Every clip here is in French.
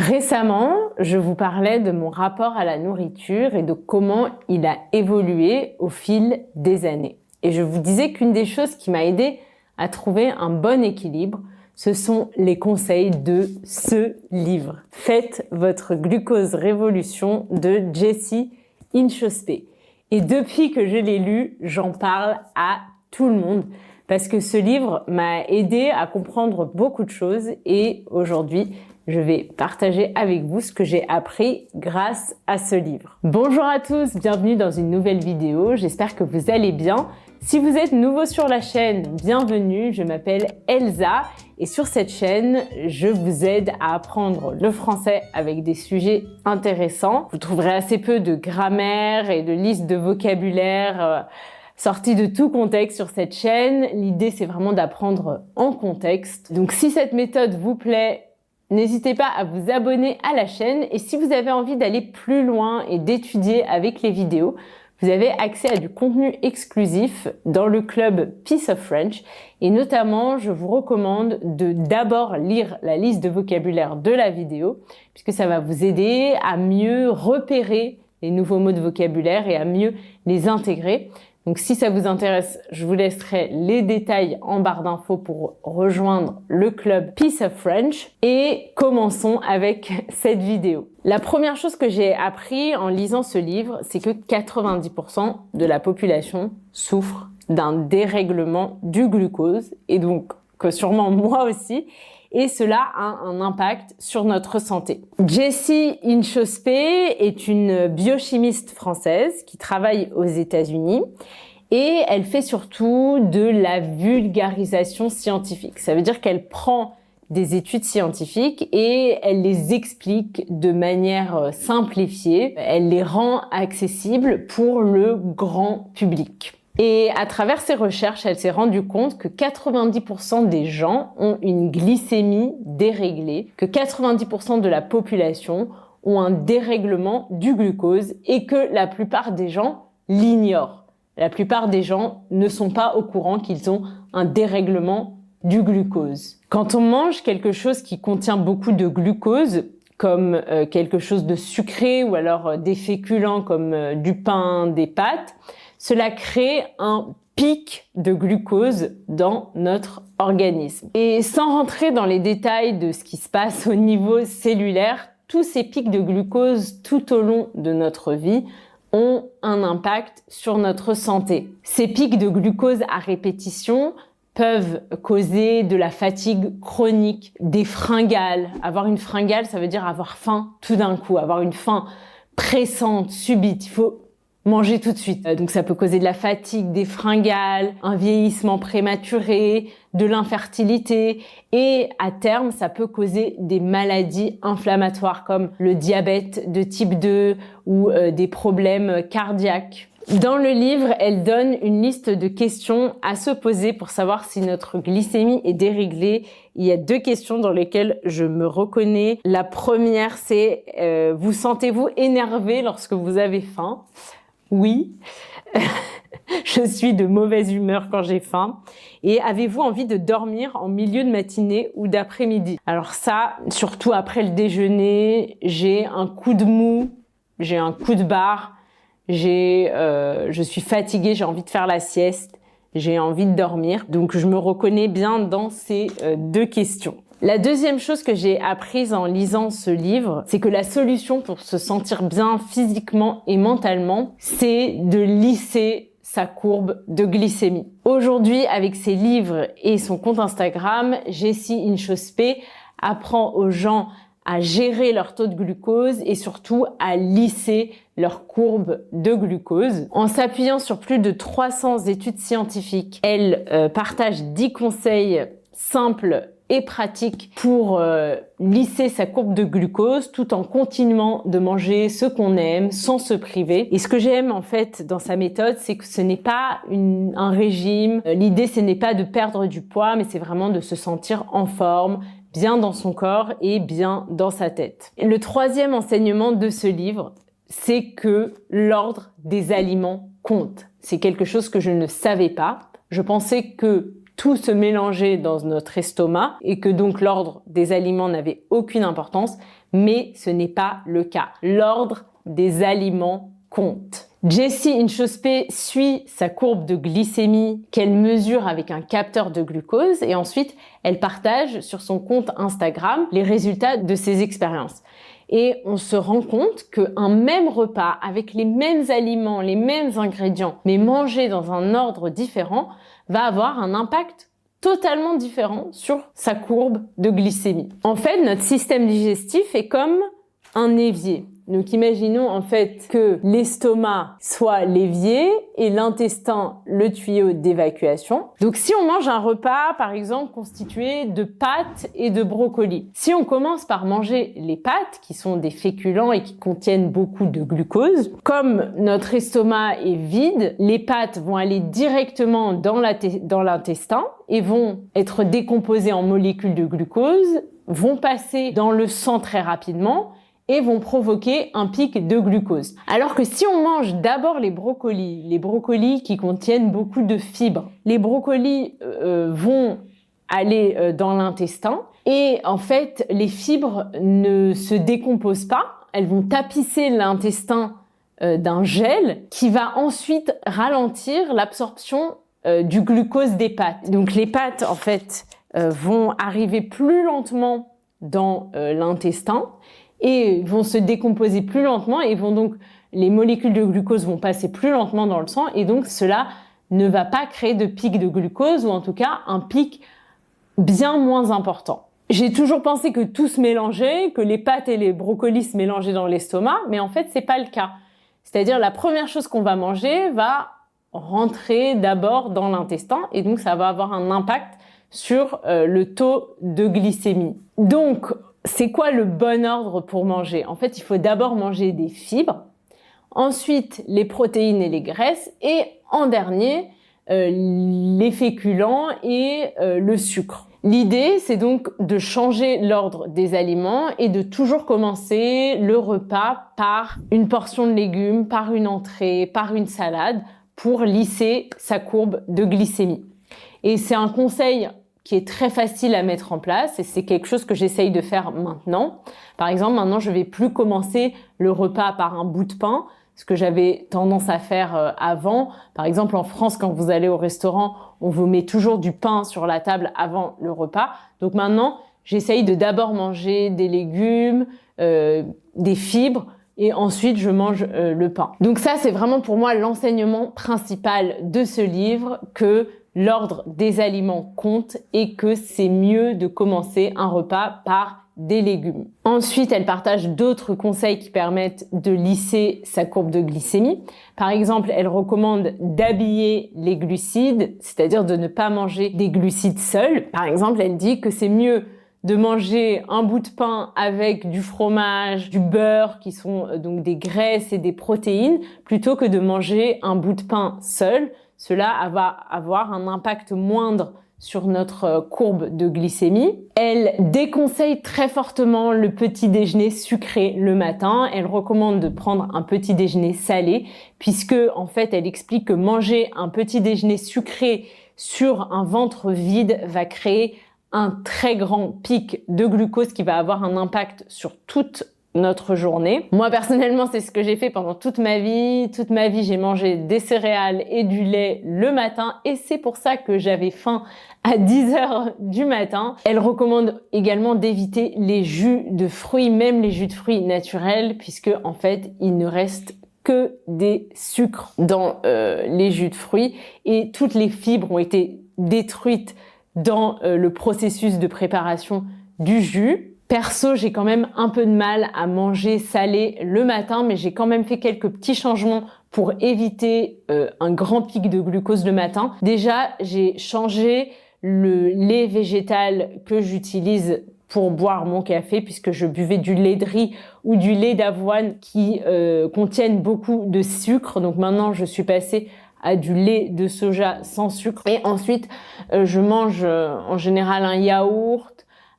Récemment, je vous parlais de mon rapport à la nourriture et de comment il a évolué au fil des années. Et je vous disais qu'une des choses qui m'a aidé à trouver un bon équilibre, ce sont les conseils de ce livre. Faites votre glucose révolution de Jessie Inchauspé. Et depuis que je l'ai lu, j'en parle à tout le monde parce que ce livre m'a aidé à comprendre beaucoup de choses et aujourd'hui, je vais partager avec vous ce que j'ai appris grâce à ce livre. Bonjour à tous, bienvenue dans une nouvelle vidéo, j'espère que vous allez bien. Si vous êtes nouveau sur la chaîne, bienvenue, je m'appelle Elsa et sur cette chaîne, je vous aide à apprendre le français avec des sujets intéressants. Vous trouverez assez peu de grammaire et de listes de vocabulaire sorties de tout contexte sur cette chaîne. L'idée, c'est vraiment d'apprendre en contexte. Donc si cette méthode vous plaît, n'hésitez pas à vous abonner à la chaîne et si vous avez envie d'aller plus loin et d'étudier avec les vidéos, vous avez accès à du contenu exclusif dans le club Piece of French et notamment, je vous recommande de d'abord lire la liste de vocabulaire de la vidéo puisque ça va vous aider à mieux repérer les nouveaux mots de vocabulaire et à mieux les intégrer. Donc si ça vous intéresse, je vous laisserai les détails en barre d'infos pour rejoindre le club Piece of French. Et commençons avec cette vidéo. La première chose que j'ai appris en lisant ce livre, c'est que 90% de la population souffre d'un dérèglement du glucose et donc que sûrement moi aussi. Et cela a un impact sur notre santé. Jessie Inchauspé est une biochimiste française qui travaille aux États-Unis et elle fait surtout de la vulgarisation scientifique. Ça veut dire qu'elle prend des études scientifiques et elle les explique de manière simplifiée. Elle les rend accessibles pour le grand public. Et à travers ses recherches, elle s'est rendue compte que 90% des gens ont une glycémie déréglée, que 90% de la population ont un dérèglement du glucose et que la plupart des gens l'ignorent. La plupart des gens ne sont pas au courant qu'ils ont un dérèglement du glucose. Quand on mange quelque chose qui contient beaucoup de glucose, comme quelque chose de sucré ou alors des féculents comme du pain, des pâtes, cela crée un pic de glucose dans notre organisme. Et sans rentrer dans les détails de ce qui se passe au niveau cellulaire, tous ces pics de glucose tout au long de notre vie ont un impact sur notre santé. Ces pics de glucose à répétition peuvent causer de la fatigue chronique, des fringales. Avoir une fringale, ça veut dire avoir faim tout d'un coup, avoir une faim pressante, subite. Il faut manger tout de suite. Donc ça peut causer de la fatigue, des fringales, un vieillissement prématuré, de l'infertilité et à terme, ça peut causer des maladies inflammatoires comme le diabète de type 2 ou des problèmes cardiaques. Dans le livre, elle donne une liste de questions à se poser pour savoir si notre glycémie est déréglée. Il y a 2 questions dans lesquelles je me reconnais. La première, c'est vous sentez-vous énervé lorsque vous avez faim ? Oui, je suis de mauvaise humeur quand j'ai faim. Et avez-vous envie de dormir en milieu de matinée ou d'après-midi? Alors ça, surtout après le déjeuner, j'ai un coup de mou, j'ai un coup de barre, je suis fatiguée, j'ai envie de faire la sieste, j'ai envie de dormir. Donc je me reconnais bien dans ces 2 questions. La deuxième chose que j'ai apprise en lisant ce livre, c'est que la solution pour se sentir bien physiquement et mentalement, c'est de lisser sa courbe de glycémie. Aujourd'hui, avec ses livres et son compte Instagram, Jessie Inchauspé apprend aux gens à gérer leur taux de glucose et surtout à lisser leur courbe de glucose. En s'appuyant sur plus de 300 études scientifiques, elle partage 10 conseils simples et pratique pour lisser sa courbe de glucose tout en continuant de manger ce qu'on aime sans se priver. Et ce que j'aime en fait dans sa méthode, c'est que ce n'est pas un régime. L'idée, ce n'est pas de perdre du poids, mais c'est vraiment de se sentir en forme, bien dans son corps et bien dans sa tête. Et le troisième enseignement de ce livre, c'est que l'ordre des aliments compte. C'est quelque chose que je ne savais pas. Je pensais que tout se mélangeait dans notre estomac et que donc l'ordre des aliments n'avait aucune importance. mais ce n'est pas le cas. L'ordre des aliments compte. Jessie Inchauspé suit sa courbe de glycémie qu'elle mesure avec un capteur de glucose et ensuite elle partage sur son compte Instagram les résultats de ses expériences. Et on se rend compte qu'un même repas avec les mêmes aliments, les mêmes ingrédients, mais mangé dans un ordre différent, va avoir un impact totalement différent sur sa courbe de glycémie. En fait, notre système digestif est comme un évier. Donc imaginons en fait que l'estomac soit l'évier et l'intestin le tuyau d'évacuation. Donc si on mange un repas par exemple constitué de pâtes et de brocolis, si on commence par manger les pâtes qui sont des féculents et qui contiennent beaucoup de glucose, comme notre estomac est vide, les pâtes vont aller directement dans l'intestin et vont être décomposées en molécules de glucose, vont passer dans le sang très rapidement et vont provoquer un pic de glucose. Alors que si on mange d'abord les brocolis qui contiennent beaucoup de fibres, les brocolis vont aller dans l'intestin et en fait les fibres ne se décomposent pas, elles vont tapisser l'intestin d'un gel qui va ensuite ralentir l'absorption du glucose des pâtes. Donc les pâtes en fait vont arriver plus lentement dans l'intestin et vont se décomposer plus lentement et les molécules de glucose vont passer plus lentement dans le sang et donc cela ne va pas créer de pic de glucose ou en tout cas un pic bien moins important. J'ai toujours pensé que tout se mélangeait, que les pâtes et les brocolis se mélangeaient dans l'estomac, mais en fait c'est pas le cas. C'est-à-dire la première chose qu'on va manger va rentrer d'abord dans l'intestin et donc ça va avoir un impact sur le taux de glycémie. Donc c'est quoi le bon ordre pour manger? En fait, il faut d'abord manger des fibres, ensuite les protéines et les graisses, et en dernier, les féculents et le sucre. L'idée, c'est donc de changer l'ordre des aliments et de toujours commencer le repas par une portion de légumes, par une entrée, par une salade, pour lisser sa courbe de glycémie. Et c'est un conseil qui est très facile à mettre en place et c'est quelque chose que j'essaye de faire maintenant. Par exemple, maintenant, je vais plus commencer le repas par un bout de pain, ce que j'avais tendance à faire avant. Par exemple, en France, quand vous allez au restaurant, on vous met toujours du pain sur la table avant le repas. Donc maintenant, j'essaye de d'abord manger des légumes, des fibres, et ensuite je mange le pain. Donc ça, c'est vraiment pour moi l'enseignement principal de ce livre, que l'ordre des aliments compte et que c'est mieux de commencer un repas par des légumes. Ensuite, elle partage d'autres conseils qui permettent de lisser sa courbe de glycémie. Par exemple, elle recommande d'habiller les glucides, c'est-à-dire de ne pas manger des glucides seuls. Par exemple, elle dit que c'est mieux de manger un bout de pain avec du fromage, du beurre, qui sont donc des graisses et des protéines, plutôt que de manger un bout de pain seul. Cela va avoir un impact moindre sur notre courbe de glycémie. Elle déconseille très fortement le petit déjeuner sucré le matin. Elle recommande de prendre un petit déjeuner salé, puisque en fait, elle explique que manger un petit déjeuner sucré sur un ventre vide va créer un très grand pic de glucose qui va avoir un impact sur toute notre journée. Moi, personnellement, c'est ce que j'ai fait pendant toute ma vie. Toute ma vie, j'ai mangé des céréales et du lait le matin et c'est pour ça que j'avais faim à 10h du matin. Elle recommande également d'éviter les jus de fruits, même les jus de fruits naturels, puisque en fait, il ne reste que des sucres dans les jus de fruits et toutes les fibres ont été détruites dans le processus de préparation du jus. Perso, j'ai quand même un peu de mal à manger salé le matin, mais j'ai quand même fait quelques petits changements pour éviter un grand pic de glucose le matin. Déjà, j'ai changé le lait végétal que j'utilise pour boire mon café, puisque je buvais du lait de riz ou du lait d'avoine qui contiennent beaucoup de sucre. Donc maintenant, je suis passée à du lait de soja sans sucre. Et ensuite, je mange en général un yaourt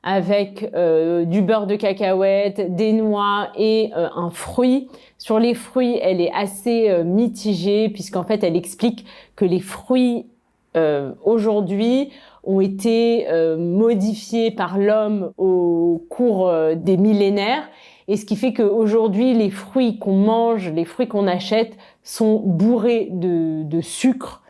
avec du beurre de cacahuète, des noix et un fruit. Sur les fruits, elle est assez mitigée puisqu'en fait, elle explique que les fruits aujourd'hui ont été modifiés par l'homme au cours des millénaires. Et ce qui fait qu'aujourd'hui, les fruits qu'on mange, les fruits qu'on achète sont bourrés de sucre,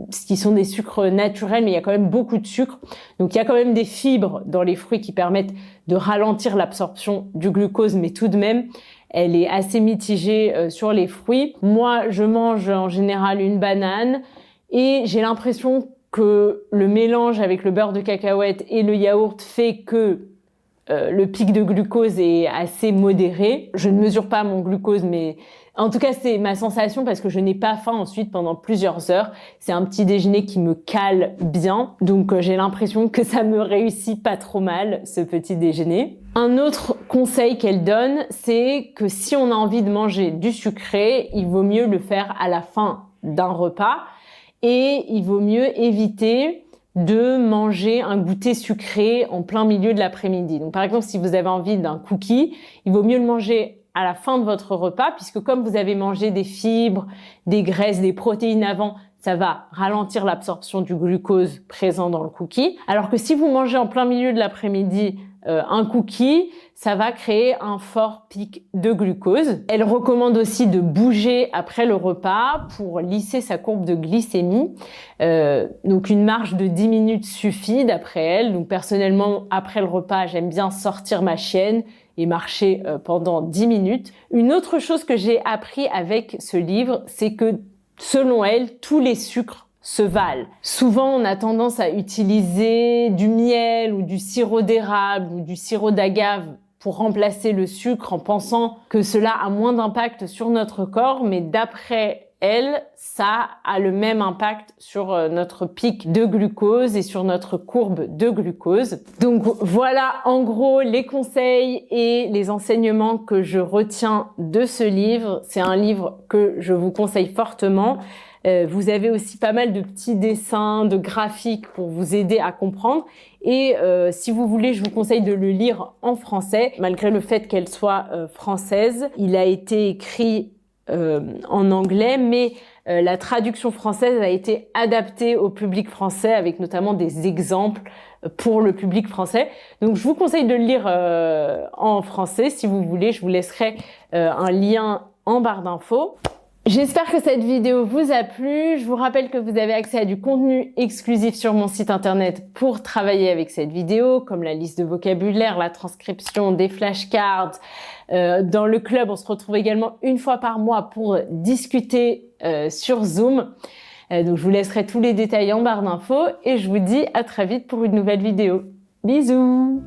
ce qui sont des sucres naturels, mais il y a quand même beaucoup de sucre. Donc il y a quand même des fibres dans les fruits qui permettent de ralentir l'absorption du glucose, mais tout de même, elle est assez mitigée sur les fruits. Moi, je mange en général une banane et j'ai l'impression que le mélange avec le beurre de cacahuète et le yaourt fait que le pic de glucose est assez modéré. Je ne mesure pas mon glucose, mais en tout cas, c'est ma sensation parce que je n'ai pas faim ensuite pendant plusieurs heures. C'est un petit déjeuner qui me cale bien. Donc, j'ai l'impression que ça me réussit pas trop mal, ce petit déjeuner. Un autre conseil qu'elle donne, c'est que si on a envie de manger du sucré, il vaut mieux le faire à la fin d'un repas et il vaut mieux éviter de manger un goûter sucré en plein milieu de l'après-midi. Donc, par exemple, si vous avez envie d'un cookie, il vaut mieux le manger à la fin de votre repas, puisque comme vous avez mangé des fibres, des graisses, des protéines avant, ça va ralentir l'absorption du glucose présent dans le cookie. Alors que si vous mangez en plein milieu de l'après-midi un cookie, ça va créer un fort pic de glucose. Elle recommande aussi de bouger après le repas pour lisser sa courbe de glycémie. Donc une marche de 10 minutes suffit d'après elle. Donc personnellement, après le repas, j'aime bien sortir ma chienne et marcher pendant 10 minutes. Une autre chose que j'ai appris avec ce livre, c'est que selon elle, tous les sucres se valent. Souvent, on a tendance à utiliser du miel ou du sirop d'érable ou du sirop d'agave pour remplacer le sucre en pensant que cela a moins d'impact sur notre corps, mais d'après elle, ça a le même impact sur notre pic de glucose et sur notre courbe de glucose. Donc voilà en gros les conseils et les enseignements que je retiens de ce livre. C'est un livre que je vous conseille fortement. Vous avez aussi pas mal de petits dessins, de graphiques pour vous aider à comprendre. Et si vous voulez, je vous conseille de le lire en français, malgré le fait qu'elle soit française. Il a été écrit en anglais, mais la traduction française a été adaptée au public français avec notamment des exemples pour le public français. Donc je vous conseille de le lire en français si vous voulez. Je vous laisserai un lien en barre d'infos. J'espère que cette vidéo vous a plu. Je vous rappelle que vous avez accès à du contenu exclusif sur mon site internet pour travailler avec cette vidéo, comme la liste de vocabulaire, la transcription, des flashcards. Dans le club, on se retrouve également une fois par mois pour discuter sur Zoom. Donc je vous laisserai tous les détails en barre d'infos et je vous dis à très vite pour une nouvelle vidéo. Bisous!